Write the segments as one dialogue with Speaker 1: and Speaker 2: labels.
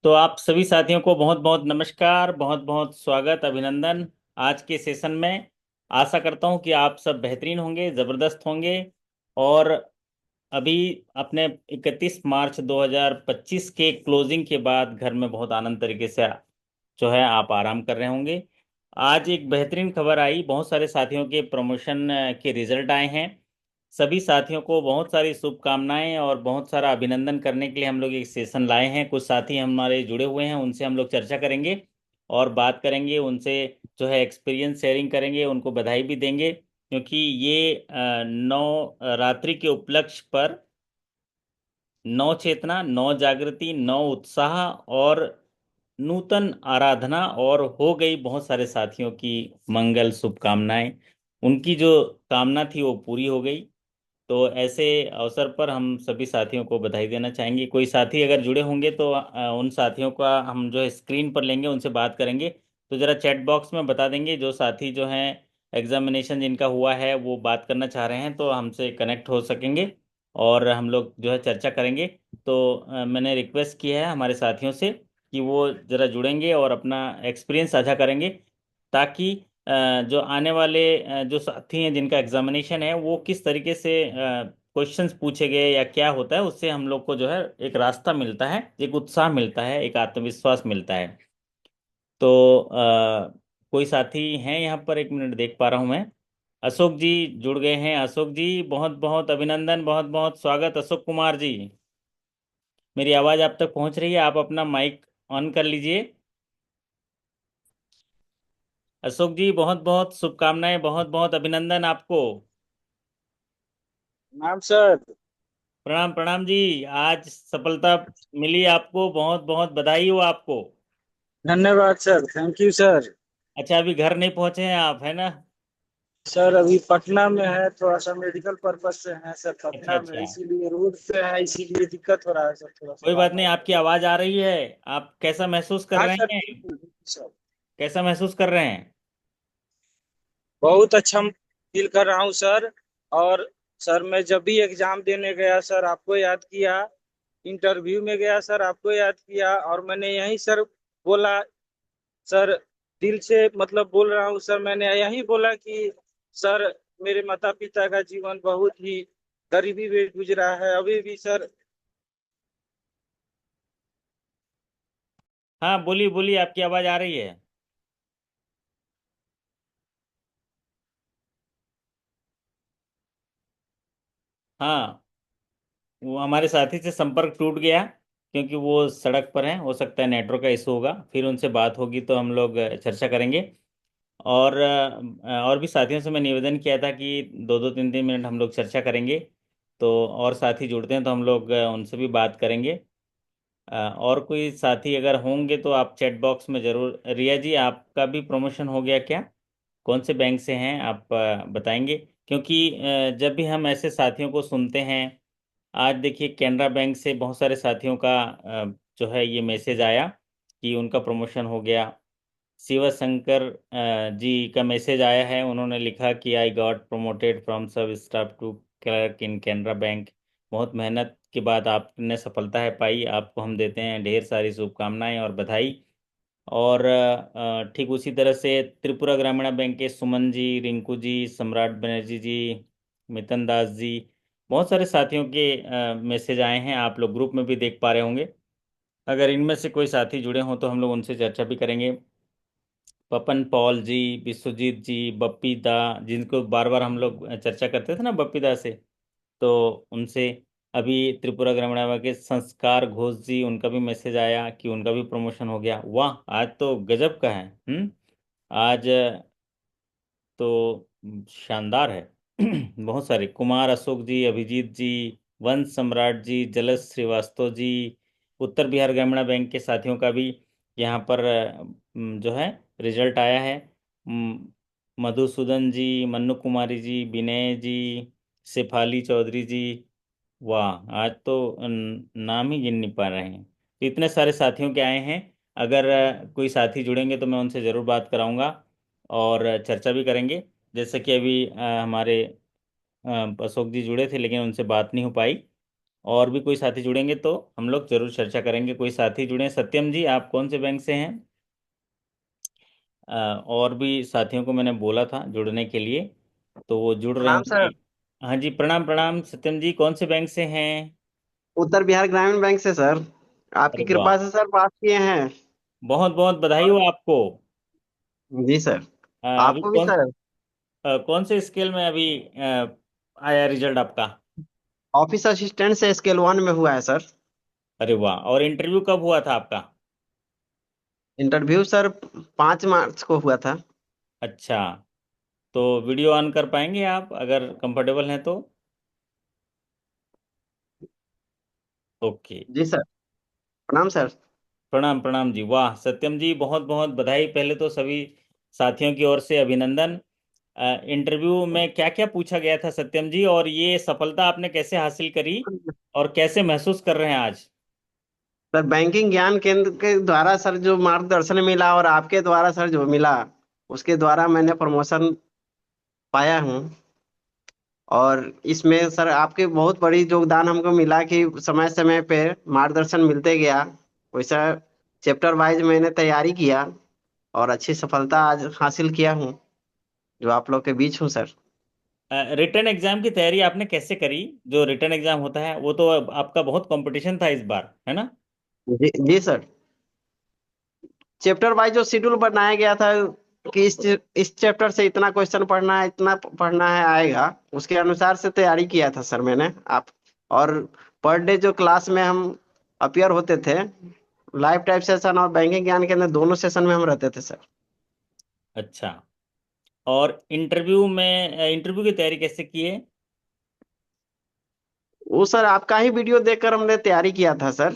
Speaker 1: तो आप सभी साथियों को बहुत बहुत नमस्कार, बहुत बहुत स्वागत, अभिनंदन आज के सेशन में। आशा करता हूं कि आप सब बेहतरीन होंगे, ज़बरदस्त होंगे। और अभी अपने 31 मार्च 2025 के क्लोजिंग के बाद घर में बहुत आनंद तरीके से जो है आप आराम कर रहे होंगे। आज एक बेहतरीन खबर आई, बहुत सारे साथियों के प्रमोशन के रिजल्ट आए हैं। सभी साथियों को बहुत सारी शुभकामनाएं और बहुत सारा अभिनंदन करने के लिए हम लोग एक सेशन लाए हैं। कुछ साथी हमारे जुड़े हुए हैं, उनसे हम लोग चर्चा करेंगे और बात करेंगे उनसे, जो है एक्सपीरियंस शेयरिंग करेंगे, उनको बधाई भी देंगे क्योंकि ये नौ रात्रि के उपलक्ष्य पर नव चेतना, नव जागृति, नव उत्साह और नूतन आराधना और हो गई बहुत सारे साथियों की मंगल शुभकामनाएं। उनकी जो कामना थी वो पूरी हो गई। तो ऐसे अवसर पर हम सभी साथियों को बधाई देना चाहेंगे। कोई साथी अगर जुड़े होंगे तो उन साथियों का हम जो है स्क्रीन पर लेंगे, उनसे बात करेंगे। तो ज़रा चैट बॉक्स में बता देंगे जो साथी जो हैं एग्जामिनेशन जिनका हुआ है वो बात करना चाह रहे हैं तो हमसे कनेक्ट हो सकेंगे और हम लोग जो है चर्चा करेंगे। तो मैंने रिक्वेस्ट किया है हमारे साथियों से कि वो ज़रा जुड़ेंगे और अपना एक्सपीरियंस साझा करेंगे, ताकि जो आने वाले जो साथी हैं जिनका एग्जामिनेशन है वो किस तरीके से क्वेश्चंस पूछे गए या क्या होता है, उससे हम लोग को जो है एक रास्ता मिलता है, एक उत्साह मिलता है, एक आत्मविश्वास मिलता है। तो कोई साथी हैं यहाँ पर? एक मिनट, देख पा रहा हूँ मैं। अशोक जी जुड़ गए हैं। अशोक जी बहुत बहुत अभिनंदन, बहुत बहुत स्वागत अशोक कुमार जी। मेरी आवाज़ आप तक पहुँच रही है? आप अपना माइक ऑन कर लीजिए। अशोक जी बहुत बहुत शुभकामनाएं, बहुत बहुत अभिनंदन आपको।
Speaker 2: नाम सर।
Speaker 1: प्रणाम प्रणाम जी। आज सफलता मिली आपको, बहुत बहुत बधाई हो आपको।
Speaker 2: धन्यवाद सर, थैंक यू सर।
Speaker 1: अच्छा, अभी घर नहीं पहुंचे हैं आप, है ना?
Speaker 2: सर अभी पटना में है, थोड़ा सा मेडिकल पर्पज से है सर,
Speaker 1: अच्छा
Speaker 2: पटना में
Speaker 1: अच्छा।
Speaker 2: इसीलिए रोड पे है, इसीलिए दिक्कत हो रहा है सर, थोड़ा सा
Speaker 1: कोई
Speaker 2: बार
Speaker 1: बात नहीं,
Speaker 2: बार।
Speaker 1: आपकी आवाज़ आ रही है। आप कैसा महसूस कर
Speaker 2: हाँ
Speaker 1: रहे
Speaker 2: सर,
Speaker 1: हैं?
Speaker 2: बिल्कुल सर।
Speaker 1: कैसा महसूस कर रहे हैं?
Speaker 2: बहुत अच्छा फील कर रहा हूँ सर। और सर मैं जब भी एग्जाम देने गया सर आपको याद किया, इंटरव्यू में गया सर आपको याद किया, और मैंने यही सर बोला सर, दिल से मतलब बोल रहा हूँ सर, मैंने यही बोला कि सर मेरे माता पिता का जीवन बहुत ही गरीबी में गुजरा है अभी भी सर।
Speaker 1: हाँ बोलिए बोलिए, आपकी आवाज़ आ रही है। हाँ, वो हमारे साथी से संपर्क टूट गया क्योंकि वो सड़क पर हैं। हो सकता है नेटवर्क का इशू होगा, फिर उनसे बात होगी तो हम लोग चर्चा करेंगे। और और भी साथियों से मैं निवेदन किया था कि दो दो तीन तीन मिनट हम लोग चर्चा करेंगे। तो और साथी जुड़ते हैं तो हम लोग उनसे भी बात करेंगे। और कोई साथी अगर होंगे तो आप चैट बॉक्स में ज़रूर। रिया जी, आपका भी प्रमोशन हो गया क्या? कौन से बैंक से हैं आप, बताएंगे? क्योंकि जब भी हम ऐसे साथियों को सुनते हैं, आज देखिए कैनरा बैंक से बहुत सारे साथियों का जो है ये मैसेज आया कि उनका प्रमोशन हो गया। शिव शंकर जी का मैसेज आया है, उन्होंने लिखा कि I got promoted from sub staff to clerk in Canara Bank. बहुत मेहनत के बाद आपने सफलता है पाई, आपको हम देते हैं ढेर सारी शुभकामनाएं और बधाई। और ठीक उसी तरह से त्रिपुरा ग्रामीण बैंक के सुमन जी, रिंकू जी, सम्राट बनर्जी जी, मितन दास जी, बहुत सारे साथियों के मैसेज आए हैं, आप लोग ग्रुप में भी देख पा रहे होंगे। अगर इनमें से कोई साथी जुड़े हों तो हम लोग उनसे चर्चा भी करेंगे। पपन पॉल जी, विश्वजीत जी, बप्पी दा, जिनको बार बार हम लोग चर्चा करते थे ना बप्पी दा से, तो उनसे। अभी त्रिपुरा ग्रामीण बैंक के संस्कार घोष जी, उनका भी मैसेज आया कि उनका भी प्रमोशन हो गया। वाह, आज तो गजब का है। आज तो शानदार है। बहुत सारे, कुमार अशोक जी, अभिजीत जी, वंश सम्राट जी, जलस श्रीवास्तव जी, उत्तर बिहार ग्रामीण बैंक के साथियों का भी यहाँ पर जो है रिजल्ट आया है। म, मधुसूदन जी, मन्नू कुमारी जी, विनय जी, शेफाली चौधरी जी। वाह, आज तो नाम ही गिन नहीं पा रहे हैं, तो इतने सारे साथियों के आए हैं। अगर कोई साथी जुड़ेंगे तो मैं उनसे ज़रूर बात कराऊंगा और चर्चा भी करेंगे। जैसे कि अभी हमारे अशोक जी जुड़े थे लेकिन उनसे बात नहीं हो पाई। और भी कोई साथी जुड़ेंगे तो हम लोग जरूर चर्चा करेंगे। कोई साथी जुड़े? सत्यम जी, आप कौन से बैंक से हैं? और भी साथियों को मैंने बोला था जुड़ने के लिए, तो वो जुड़ रहे
Speaker 2: प्रणाम
Speaker 1: होंगे।
Speaker 2: सर।
Speaker 1: हाँ जी, प्रणाम प्रणाम। सत्यम जी कौन से बैंक से हैं?
Speaker 2: उत्तर बिहार ग्रामीण बैंक से सर। आपकी
Speaker 1: अरे वाह,
Speaker 2: कृपा से सर पास किए हैं।
Speaker 1: बहुत बहुत बधाई हो आपको।
Speaker 2: जी सर।
Speaker 1: अभी
Speaker 2: आपको भी सर।
Speaker 1: कौन से स्केल में अभी आया रिजल्ट आपका?
Speaker 2: ऑफिस असिस्टेंट से स्केल 1 में हुआ है सर।
Speaker 1: अरे वाह, और इंटरव्यू कब हुआ था आपका?
Speaker 2: इंटरव्यू सर 5 मार्च को हुआ था।
Speaker 1: अच्छा, तो वीडियो ऑन कर पाएंगे आप अगर कंफर्टेबल हैं तो? ओके।
Speaker 2: जी सर। प्रणाम सर।
Speaker 1: प्रणाम प्रणाम जी। वाह सत्यम जी, बहुत बहुत बधाई पहले तो सभी साथियों की ओर से, अभिनंदन। इंटरव्यू में क्या क्या पूछा गया था सत्यम जी, और ये सफलता आपने कैसे हासिल करी, और कैसे महसूस कर रहे हैं आज?
Speaker 2: सर बैंकिंग ज्ञान केंद्र के द्वारा सर जो मार्गदर्शन मिला और आपके द्वारा सर जो मिला, उसके द्वारा मैंने प्रमोशन पाया हूँ। और इसमें सर आपके बहुत बड़ी योगदान हमको मिला कि समय समय पे मार्गदर्शन मिलते गया। वैसा चैप्टर वाइज मैंने तैयारी किया और अच्छी सफलता आज हासिल किया हूँ, जो आप लोग के बीच हूँ सर।
Speaker 1: रिटर्न एग्जाम की तैयारी आपने कैसे करी? जो रिटर्न एग्जाम होता है वो तो आपका बहुत कंपटीशन था इस बार, है ना?
Speaker 2: जी जी सर। चैप्टर वाइज जो शेड्यूल बनाया गया था कि इस चैप्टर से इतना क्वेश्चन पढ़ना है, इतना पढ़ना है आएगा, उसके अनुसार से तैयारी किया था सर मैंने। आप और पर डे जो क्लास में हम अपियर होते थे, लाइव टाइप सेशन और बैंकिंग ज्ञान के अंदर दोनों सेशन में हम रहते थे सर।
Speaker 1: अच्छा, और इंटरव्यू की तैयारी कैसे की है?
Speaker 2: वो सर आपका ही वीडियो देखकर हमने तैयारी किया था सर।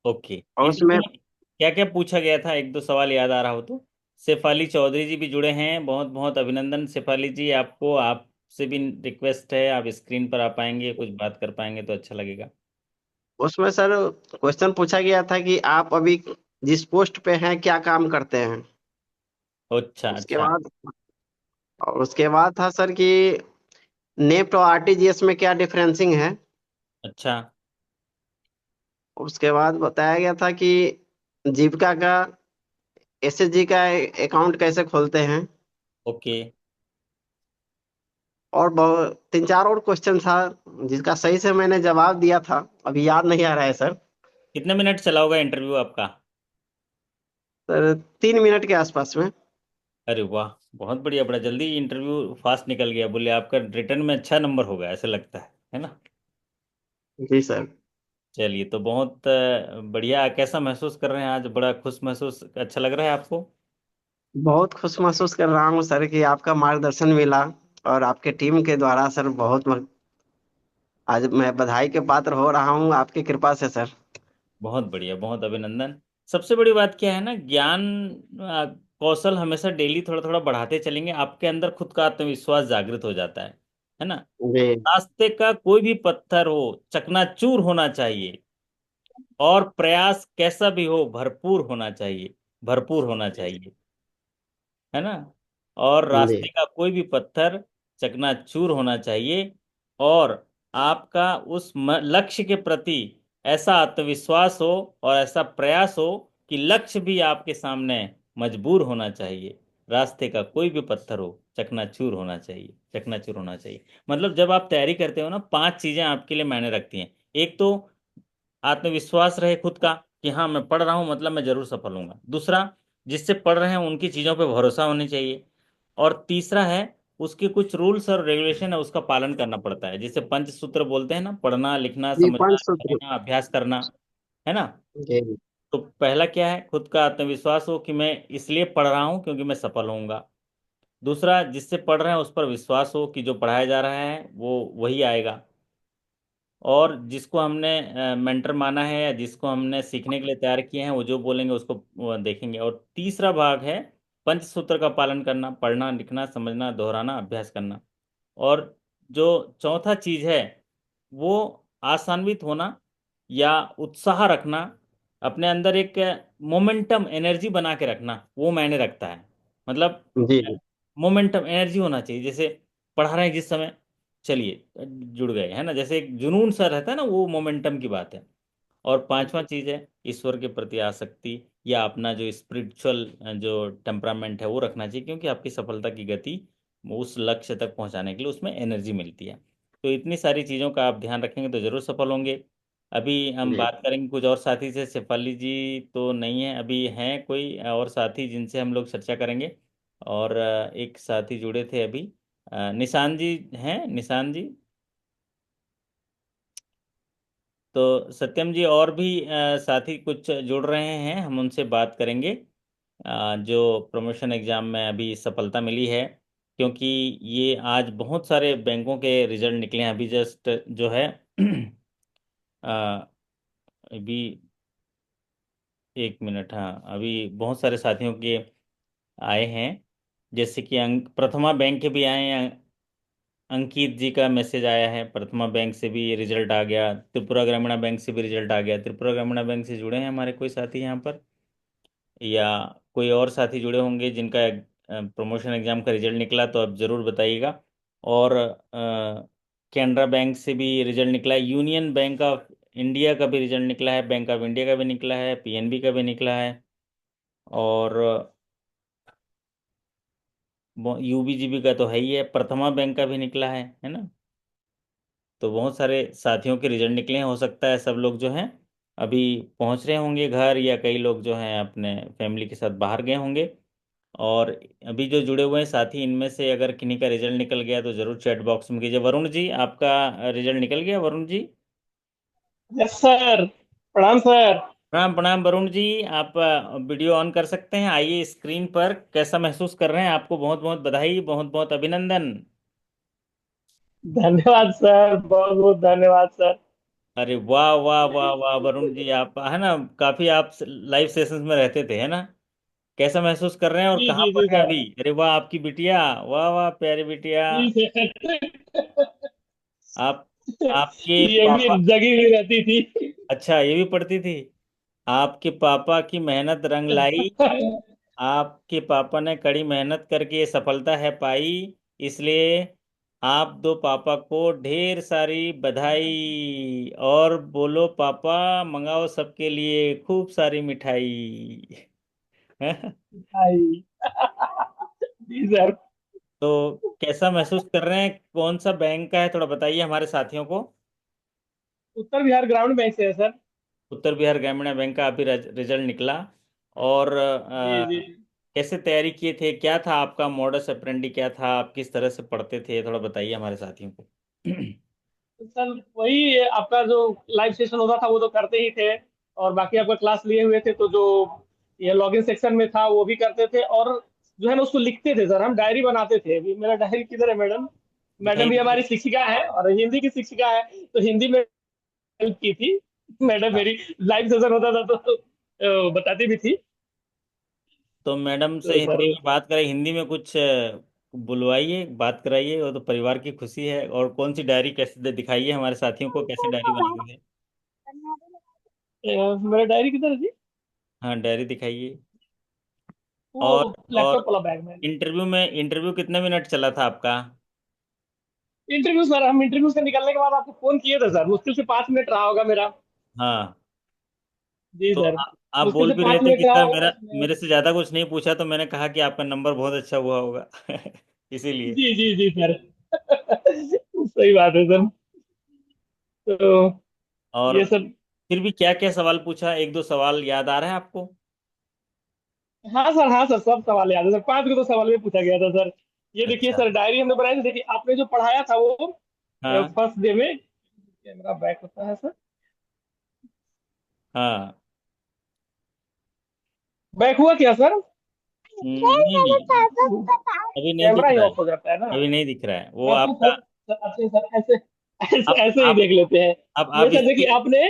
Speaker 1: ओके।
Speaker 2: और
Speaker 1: इंटरव्यू
Speaker 2: उसमें
Speaker 1: में क्या क्या पूछा गया था, एक दो सवाल याद आ रहा हो तो? शेफाली चौधरी जी भी जुड़े हैं, बहुत बहुत अभिनंदन शेफाली जी आपको। आपसे भी रिक्वेस्ट है, आप स्क्रीन पर आ पाएंगे, कुछ बात कर पाएंगे तो अच्छा लगेगा।
Speaker 2: उसमें सर क्वेश्चन पूछा गया था कि आप अभी जिस पोस्ट पे हैं क्या काम करते हैं।
Speaker 1: अच्छा
Speaker 2: उसके
Speaker 1: अच्छा।
Speaker 2: बाद और उसके बाद था सर कि नेफ्ट और आरटीजीएस में क्या डिफरेंसिंग है।
Speaker 1: अच्छा।
Speaker 2: उसके बाद बताया गया था कि जीविका का एसएचजी का अकाउंट कैसे खोलते हैं।
Speaker 1: ओके।
Speaker 2: और बहुत 3 4 और क्वेश्चन था जिसका सही से मैंने जवाब दिया था, अभी याद नहीं आ रहा है सर।
Speaker 1: कितने मिनट चला होगा इंटरव्यू आपका?
Speaker 2: सर 3 मिनट के आसपास में।
Speaker 1: अरे वाह, बहुत बढ़िया, बड़ा जल्दी इंटरव्यू फास्ट निकल गया। बोले आपका रिटर्न में अच्छा नंबर होगा ऐसे लगता है ना?
Speaker 2: जी सर।
Speaker 1: चलिए, तो बहुत बढ़िया। कैसा महसूस कर रहे हैं आज? बड़ा खुश महसूस, अच्छा लग रहा है आपको?
Speaker 2: बहुत खुश महसूस कर रहा हूँ सर कि आपका मार्गदर्शन मिला और आपके टीम के द्वारा सर आज मैं बधाई के पात्र हो रहा हूँ आपकी कृपा से सर।
Speaker 1: बहुत बढ़िया, बहुत अभिनंदन। सबसे बड़ी बात क्या है ना, ज्ञान कौशल हमेशा डेली थोड़ा थोड़ा बढ़ाते चलेंगे, आपके अंदर खुद का आत्मविश्वास जागृत हो जाता है ना?
Speaker 2: जी
Speaker 1: रास्ते का कोई भी पत्थर हो, चकनाचूर होना चाहिए, और प्रयास कैसा भी हो भरपूर होना चाहिए, भरपूर होना चाहिए, है ना? और
Speaker 2: जी
Speaker 1: रास्ते का कोई भी पत्थर चकनाचूर होना चाहिए, और आपका उस लक्ष्य के प्रति ऐसा आत्मविश्वास हो और ऐसा प्रयास हो कि लक्ष्य भी आपके सामने मजबूर होना चाहिए। रास्ते का कोई भी पत्थर हो, चकनाचूर होना चाहिए, चकनाचूर होना चाहिए। मतलब जब आप तैयारी करते हो ना, 5 चीजें आपके लिए मायने रखती हैं। एक तो आत्मविश्वास रहे खुद का, कि हाँ मैं पढ़ रहा हूँ मतलब मैं जरूर सफल होऊंगा। दूसरा, जिससे पढ़ रहे हैं उनकी चीज़ों पे भरोसा होनी चाहिए। और तीसरा है, उसके कुछ रूल्स और रेगुलेशन है, उसका पालन करना पड़ता है, जिसे पंचसूत्र बोलते हैं ना, पढ़ना लिखना
Speaker 2: जी
Speaker 1: समझना
Speaker 2: पंचसूत्र।
Speaker 1: कहना अभ्यास करना, है ना?
Speaker 2: जी
Speaker 1: तो पहला क्या है, खुद का आत्मविश्वास हो कि मैं इसलिए पढ़ रहा हूँ क्योंकि मैं सफल होऊंगा। दूसरा, जिससे पढ़ रहे हैं उस पर विश्वास हो कि जो पढ़ाया जा रहा है वो वही आएगा। और जिसको हमने मेंटर माना है, या जिसको हमने सीखने के लिए तैयार किए हैं, वो जो बोलेंगे उसको वो देखेंगे। और तीसरा भाग है पंचसूत्र का पालन करना, पढ़ना लिखना समझना दोहराना अभ्यास करना। और जो चौथा चीज है, वो आशान्वित होना, या उत्साह रखना, अपने अंदर एक मोमेंटम एनर्जी बना के रखना, वो मायने रखता है। मतलब
Speaker 2: जी।
Speaker 1: मोमेंटम एनर्जी होना चाहिए, जैसे पढ़ा रहे हैं जिस समय, चलिए, जुड़ गए है ना, जैसे एक जुनून सा रहता है ना, वो मोमेंटम की बात है। और पांचवा चीज है ईश्वर के प्रति आसक्ति, या अपना जो स्पिरिचुअल जो टेम्परामेंट है वो रखना चाहिए, क्योंकि आपकी सफलता की गति उस लक्ष्य तक पहुंचाने के लिए उसमें एनर्जी मिलती है। तो इतनी सारी चीज़ों का आप ध्यान रखेंगे तो जरूर सफल होंगे। अभी हम
Speaker 2: जी।
Speaker 1: बात करेंगे कुछ और साथी से। शेफाली जी तो नहीं है अभी, हैं कोई और साथी जिनसे हम लोग चर्चा करेंगे? और एक साथी जुड़े थे अभी, निशान जी हैं, निशान जी। तो सत्यम जी और भी साथी कुछ जुड़ रहे हैं, हम उनसे बात करेंगे, जो प्रमोशन एग्जाम में अभी सफलता मिली है। क्योंकि ये आज बहुत सारे बैंकों के रिजल्ट निकले हैं अभी जस्ट जो है अभी, एक मिनट, हाँ अभी बहुत सारे साथियों के आए हैं। जैसे कि प्रथमा बैंक के भी आए हैं। अंकित जी का मैसेज आया है, प्रथमा बैंक से भी रिजल्ट आ गया, त्रिपुरा ग्रामीण बैंक से भी रिजल्ट आ गया। त्रिपुरा ग्रामीण बैंक से जुड़े हैं हमारे कोई साथी यहाँ पर, या कोई और साथी जुड़े होंगे जिनका प्रमोशन एग्जाम का रिजल्ट निकला, तो आप ज़रूर बताइएगा। और कैनरा बैंक से भी रिजल्ट निकला है, यूनियन बैंक ऑफ इंडिया का भी रिजल्ट निकला है, बैंक ऑफ इंडिया का भी निकला है, पीएनबी का भी निकला है, और यूबीजीबी का तो है ही है, प्रथमा बैंक का भी निकला है ना। तो बहुत सारे साथियों के रिजल्ट निकले हैं, हो सकता है सब लोग जो हैं अभी पहुंच रहे होंगे घर, या कई लोग जो हैं अपने फैमिली के साथ बाहर गए होंगे। और अभी जो जुड़े हुए हैं साथी, इनमें से अगर किन्हीं का रिजल्ट निकल गया तो जरूर चैट बॉक्स में कीजिए। वरुण जी, आपका रिजल्ट निकल गया वरुण जी?
Speaker 3: Yes sir. प्रणाम सर।
Speaker 1: प्रणाम प्रणाम वरुण जी। आप वीडियो ऑन कर सकते हैं, आइए स्क्रीन पर। कैसा महसूस कर रहे हैं? आपको बहुत बहुत बधाई, बहुत बहुत अभिनंदन।
Speaker 3: धन्यवाद सर, बहुत बहुत धन्यवाद सर।
Speaker 1: अरे वाह वाह वाह वाह वरुण जी, आप है ना, काफी आप लाइव सेशंस में रहते थे है ना? कैसा महसूस कर रहे हैं और
Speaker 3: जी
Speaker 1: कहाँ
Speaker 3: जी
Speaker 1: पर
Speaker 3: जी
Speaker 1: हैं
Speaker 3: सर।
Speaker 1: अभी? अरे वाह, आपकी बिटिया, वाह वाह प्यारी बिटिया।
Speaker 3: जी सर।
Speaker 1: आप, आपके
Speaker 3: ये भी
Speaker 1: पापा,
Speaker 3: जगी हुई रहती थी।
Speaker 1: अच्छा ये भी पढ़ती थी। आपके पापा की मेहनत रंग लाई, आपके पापा ने कड़ी मेहनत करके ये सफलता है पाई, इसलिए आप दो पापा को ढेर सारी बधाई। और बोलो पापा, मंगाओ सबके लिए खूब सारी मिठाई।
Speaker 3: आई। जी सर।
Speaker 1: तो कैसा महसूस कर रहे हैं? कौन सा बैंक का है, थोड़ा बताइए हमारे साथियों को।
Speaker 3: उत्तर बिहार ग्रामीण बैंक से है सर।
Speaker 1: उत्तर बिहार ग्रामीण बैंक का अभी रिजल्ट निकला। और
Speaker 3: जी जी।
Speaker 1: कैसे तैयारी किए थे, क्या था आपका मॉडस ऑपरेंडी, क्या था, आप किस तरह से पढ़ते थे, थोड़ा बताइए हमारे साथियों को।
Speaker 3: तो सर वही आपका जो लाइव सेशन होता था वो तो करते ही थे, और बाकी आपका क्लास लिए हुए थे तो जो ये लॉगिन सेक्शन में था वो भी करते थे, और जो है ना उसको लिखते थे सर, हम डायरी बनाते थे। अभी मेरा डायरी किधर है मैडम? मैडम
Speaker 1: दिखाई
Speaker 3: भी
Speaker 1: दीजिए।
Speaker 3: हमारी शिक्षिका है और हिंदी की शिक्षिका है, तो हिंदी में हेल्प की थी मैडम
Speaker 1: हाँ,
Speaker 3: मेरी। लाइव सेशन होता था तो बताती भी थी।
Speaker 1: तो मैडम से
Speaker 3: तो
Speaker 1: हिंदी
Speaker 3: सर
Speaker 1: में बात करें, हिंदी में कुछ बुलवाइए, बात कराइए, वो तो परिवार की खुशी है। और कौन सी डायरी, कैसे दिखाइए हमारे साथियों को कैसे डायरी बनाते थे।
Speaker 3: मेरा डायरी किधर है जी?
Speaker 1: हाँ डायरी दिखाइए।
Speaker 3: वो
Speaker 1: और
Speaker 3: लैपटॉप
Speaker 1: और
Speaker 3: वाला बैग में।
Speaker 1: इंटरव्यू कितने मिनट चला था आपका?
Speaker 3: इंटरव्यू सर, हम इंटरव्यू से निकलने के बाद आपको फोन किए थे सर, मुश्किल से 5 मिनट रहा होगा मेरा।
Speaker 1: हाँ,
Speaker 3: जी
Speaker 1: तो
Speaker 3: सर।
Speaker 1: आप
Speaker 3: मुश्किल
Speaker 1: बोल
Speaker 3: से
Speaker 1: भी रहे
Speaker 3: पाँच
Speaker 1: थे
Speaker 3: मिनट
Speaker 1: कि
Speaker 3: रहा
Speaker 1: सर
Speaker 3: होगा
Speaker 1: मेरा,
Speaker 3: उसमें।
Speaker 1: मेरे से ज़्यादा कुछ नहीं पूछा, तो मैंने कहा कि आपका नंबर बहुत अच्छा हुआ होगा। इसीलिए।
Speaker 3: जी जी जी सर। सही बात है सर। तो
Speaker 1: और
Speaker 3: ये सब।
Speaker 1: फिर भी क्या क्या सवाल पूछा, एक दो सवाल याद आ रहा है आपको?
Speaker 3: हाँ सर, हाँ सर, सब सवाल याद है सर, 5 को तो सवाल में पूछा गया था सर। ये देखिए
Speaker 1: अच्छा।
Speaker 3: सर, डायरी हमने बनाई थी, देखिए आपने जो पढ़ाया था वो
Speaker 1: हाँ
Speaker 3: फर्स्ट डे में। कैमरा बैक होता है सर?
Speaker 1: हाँ।
Speaker 3: बैक हुआ क्या सर?
Speaker 1: नहीं नहीं, अभी नहीं दिख
Speaker 3: कैमरा ही
Speaker 1: रहा है।
Speaker 3: ऑफ हो जाता है ना?
Speaker 1: अभी नहीं दिख रहा है वो
Speaker 3: हाँ तो
Speaker 1: आपका।
Speaker 3: सर अच्छे सर, ऐसे ऐसे
Speaker 1: आप
Speaker 3: ऐसे ही
Speaker 1: आप
Speaker 3: देख लेते हैं।
Speaker 1: अब
Speaker 3: ये
Speaker 1: आप
Speaker 3: सर देखिए
Speaker 1: इसके,
Speaker 3: आपने।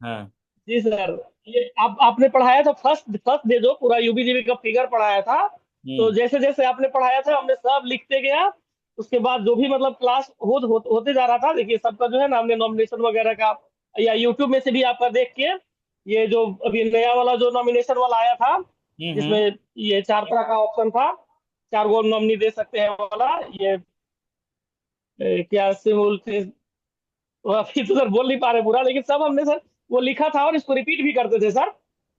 Speaker 1: हाँ।
Speaker 3: जी सर। ये आप आपने पढ़ाया था फर्स्ट फर्स्ट डे जो पूरा यूबीजीबी का फिगर पढ़ाया था। तो
Speaker 1: हम्म।
Speaker 3: जैसे जैसे आपने पढ़ाया था हमने सब लिखते गया। उसके बाद जो भी मतलब क्लास होते जा रहा था, देखिए सबका जो है ना, हमने नॉमिनेशन वगैरह का या यूट्यूब में से भी आपका देख के, ये जो अभी नया वाला जो नॉमिनेशन वाला आया था, जिसमें
Speaker 1: हम्म।
Speaker 3: ये 4 तरह का ऑप्शन था, 4 गो नॉमिनी दे सकते हैं वाला, ये क्या सिमुल थे, वो अभी तो सर बोल नहीं पा रहे पूरा, लेकिन सब हमने सर वो लिखा था और इसको रिपीट भी करते थे सर।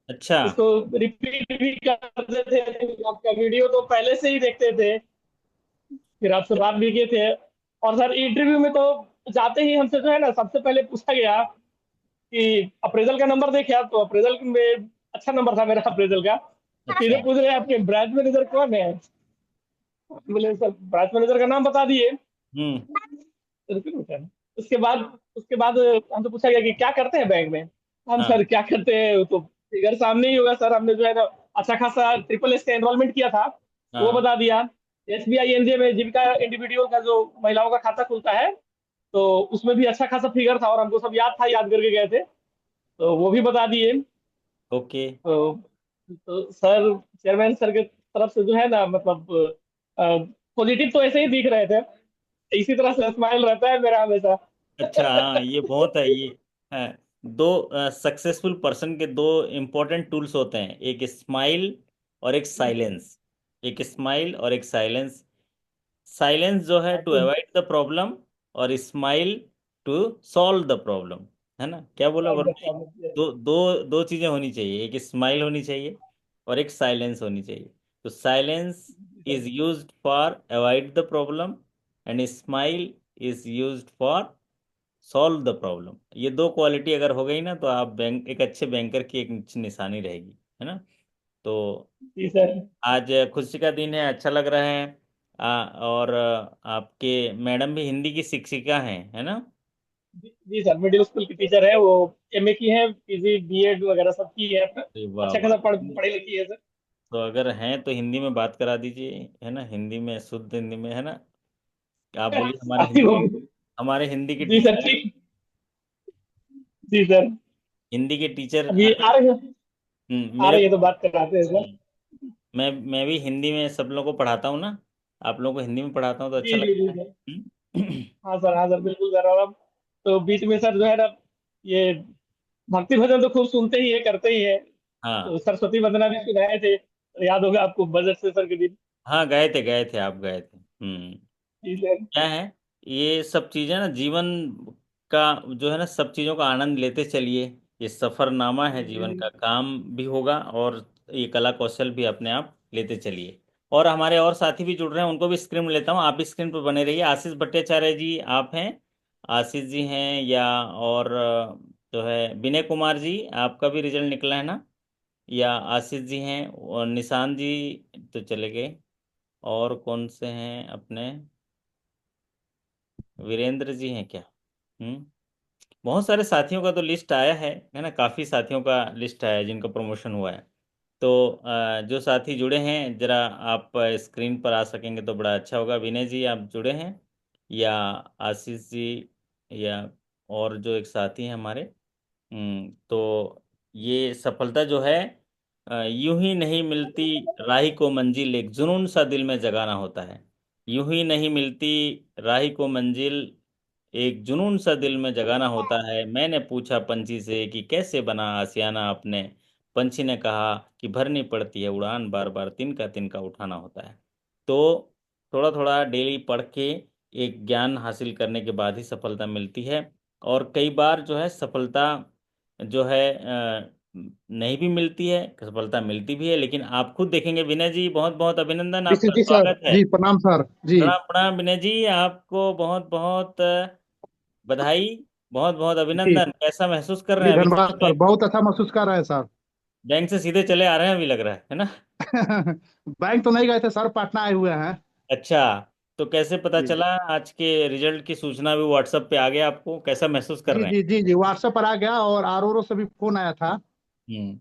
Speaker 1: अच्छा।
Speaker 3: इसको रिपीट भी करते थे, आपका वीडियो तो पहले से ही देखते थे, फिर आपसे बात भी किए थे। और सर इंटरव्यू में तो जाते ही हमसे जो है ना सबसे पहले पूछा गया कि अप्रेजल का नंबर देखा, तो अप्रेजल में अच्छा नंबर था मेरा अप्रेजल का। सीधे
Speaker 1: अच्छा।
Speaker 3: पूछ रहे आपके ब्रांच मैनेजर कौन है। बोले सर ब्रांच मैनेजर का नाम बता दिए।
Speaker 1: हम्म।
Speaker 3: तो फिर पूछा। उसके बाद उसके बाद हमसे पूछा गया कि क्या करते हैं बैंक में। हम
Speaker 1: हाँ।
Speaker 3: सर क्या करते हैं वो तो फिगर सामने ही होगा सर, हमने जो है ना अच्छा खासा ट्रिपल एस का एनरोलमेंट किया था, वो
Speaker 1: हाँ।
Speaker 3: बता दिया। एसबीआई एनजे में जीविका इंडिविजुअल का जो महिलाओं का खाता खुलता है, तो उसमें भी अच्छा खासा फिगर था और हमको सब याद था, याद करके गए थे, तो वो भी बता दिए।
Speaker 1: ओके।
Speaker 3: तो सर चेयरमैन सर के तरफ से जो है ना मतलब पॉजिटिव तो ऐसे ही दिख रहे थे, इसी तरह से स्माइल रहता है मेरा हमेशा।
Speaker 1: अच्छा, हाँ, ये बहुत है ये। हाँ, दो सक्सेसफुल पर्सन के दो इम्पोर्टेंट टूल्स होते हैं, एक स्माइल और एक साइलेंस। एक स्माइल और एक साइलेंस। साइलेंस जो है टू अवॉइड द प्रॉब्लम, और smile to solve the problem. है ना, क्या बोला वरुण? दो दो दो चीजें होनी चाहिए, एक स्माइल होनी चाहिए और एक साइलेंस होनी चाहिए। तो silence is used for avoid the problem, and smile is used for solve the problem. ये दो क्वालिटी अगर हो गई ना, तो आप बैंक, एक अच्छे बैंकर की एक निशानी रहेगी। है ना। तो
Speaker 3: जी सर।
Speaker 1: आज खुशी का दिन है, अच्छा लग रहा है। और आपके मैडम भी हिंदी की शिक्षिका हैं, है ना?
Speaker 3: जी सर, मिडिल स्कूल की टीचर है वो, एमए की है, पीजी बीएड वगैरह सब की है।
Speaker 1: अरे वाह
Speaker 3: अच्छा
Speaker 1: वाह।
Speaker 3: खासा पढ़ी लिखी है सर।
Speaker 1: तो अगर हैं तो हिंदी में बात करा दीजिए, है ना, हिंदी में, शुद्ध हिंदी में, है ना। आप बोलिए हमारे
Speaker 3: अभी वो,
Speaker 1: हमारे हिंदी के
Speaker 3: जी सर
Speaker 1: टीचर।
Speaker 3: ठीक। जी सर।
Speaker 1: हिंदी के टीचर।
Speaker 3: अभी आ रहे हैं, आ
Speaker 1: मेरे
Speaker 3: रही है
Speaker 1: को।
Speaker 3: तो बात कराते हैं सर।
Speaker 1: मैं भी हिंदी में सब लोगों को पढ़ाता हूँ ना। आप लोगों को हिंदी में पढ़ाता हूँ तो अच्छा
Speaker 3: जी जी जी
Speaker 1: लगता है।
Speaker 3: सर।
Speaker 1: हम्म।
Speaker 3: हाँ सर बिल्कुल सर। और अब तो बीच में सर जो है ना ये भक्ति भजन तो खूब सुनते ही है, करते ही है।
Speaker 1: हाँ।
Speaker 3: तो सरस्वती वंदना भी सुनाए थे, याद होगा आपको बजट से सर के दिन।
Speaker 1: हाँ, गए थे, आप गए थे।
Speaker 3: जी सर।
Speaker 1: क्या है, ये सब चीजें ना जीवन का, जो है ना, सब चीजों का आनंद लेते चलिए। ये सफरनामा है
Speaker 3: जी
Speaker 1: जीवन
Speaker 3: जी
Speaker 1: का, काम भी होगा और ये कला कौशल भी अपने आप लेते चलिए। और हमारे और साथी भी जुड़ रहे हैं, उनको भी स्क्रीन में लेता हूँ, आप भी स्क्रीन पर बने रहिए। आशीष भट्टाचार्य जी आप हैं? आशीष जी हैं, या और जो है विनय कुमार जी, आपका भी रिजल्ट निकला है ना? या आशीष जी हैं, और निशान जी तो चले गए। और कौन से हैं अपने? वीरेंद्र जी हैं क्या? बहुत सारे साथियों का तो लिस्ट आया है ना, काफ़ी साथियों का लिस्ट आया है जिनका प्रमोशन हुआ है। तो जो साथी जुड़े हैं, जरा आप स्क्रीन पर आ सकेंगे तो बड़ा अच्छा होगा। विनय जी आप जुड़े हैं, या आशीष जी, या और जो एक साथी हैं हमारे। तो ये सफलता जो है, यूं ही नहीं मिलती, राही को मंजिल एक जुनून सा दिल में जगाना होता है। यूं ही नहीं मिलती राही को मंजिल, एक जुनून सा दिल में जगाना होता है। मैंने पूछा पंछी से कि कैसे बना आशियाना अपने। पंछी ने कहा कि भरनी पड़ती है उड़ान, बार बार तिनका तिनका उठाना होता है। तो थोड़ा थोड़ा डेली पढ़ के एक ज्ञान हासिल करने के बाद ही सफलता मिलती है। और कई बार जो है सफलता जो है नहीं भी मिलती है, सफलता मिलती भी है, लेकिन आप खुद देखेंगे। विनय जी बहुत बहुत अभिनंदन,
Speaker 4: जी सर,
Speaker 1: आपका
Speaker 4: जी सर,
Speaker 1: स्वागत है।
Speaker 4: जी प्रणाम सर जी।
Speaker 1: प्रणाम प्रणाम विनय जी, आपको बहुत बहुत बधाई, बहुत बहुत
Speaker 4: जी
Speaker 1: अभिनंदन। कैसा महसूस कर रहे
Speaker 4: जी
Speaker 1: हैं अभी?
Speaker 4: धन्यवाद
Speaker 1: सीधे
Speaker 4: सर,
Speaker 1: बैंक,
Speaker 4: बहुत अच्छा महसूस कर रहे हैं सर।
Speaker 1: बैंक से सीधे चले आ रहे हैं अभी, लग रहा है ना?
Speaker 4: बैंक तो नहीं गए थे सर, पटना आए हुए हैं।
Speaker 1: अच्छा। तो कैसे पता
Speaker 4: जी
Speaker 1: चला? आज के रिजल्ट की सूचना भी व्हाट्सएप पे आ गया आपको, कैसा महसूस कर
Speaker 4: जी
Speaker 1: रहे हैं?
Speaker 4: जी जी जी व्हाट्सएप पर आ गया, और आर से भी फोन आया था।
Speaker 1: हम्म।